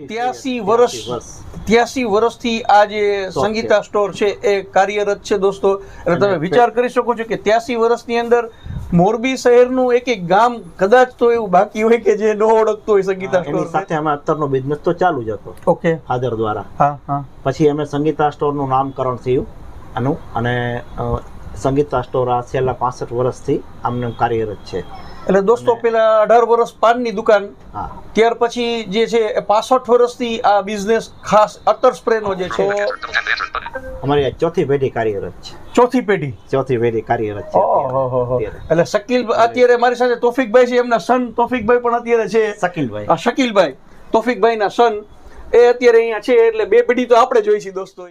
83 વર્ષથી આ જે સંગીતા સ્ટોર છે એ કાર્યરત છે દોસ્તો. એટલે તમે વિચાર કરી શકો છો કે 83 વર્ષની અંદર મોરબી શહેરનું એક ગામ કદાચ તો એવું બાકી હોય કે જે ન ઓળખતો હોય સંગીતા સ્ટોર સાથે. અમે અત્તરનો બિઝનેસ તો ચાલુ જ હતો. ઓકે. ફાધર દ્વારા. હા. પછી અમે સંગીતા સ્ટોરનું નામકરણ થયું આનું, અને સંગીતા સ્ટોર આ છેલ્લા 65 વર્ષથી આમને કાર્યરત છે. એટલે દોસ્તો પેલા 18 વર્ષ પાનની દુકાન, ત્યાર પછી જે છે 65 વર્ષથી આ બિઝનેસ ખાસ અત્તર સ્પ્રેનો જે છે અમારી આ ચોથી પેઢી કાર્યરત છે. ચોથી પેઢી કાર્યરત છે. એટલે શકીલ અત્યારે મારી સાથે તોફિકભાઈ છે, એમના સન તોફિકભાઈ પણ અત્યારે છે. શકીલભાઈ તોફિકભાઈ ના સન એ અત્યારે અહીંયા છે. એટલે બે પેઢી તો આપણે જોઈ છે દોસ્તો.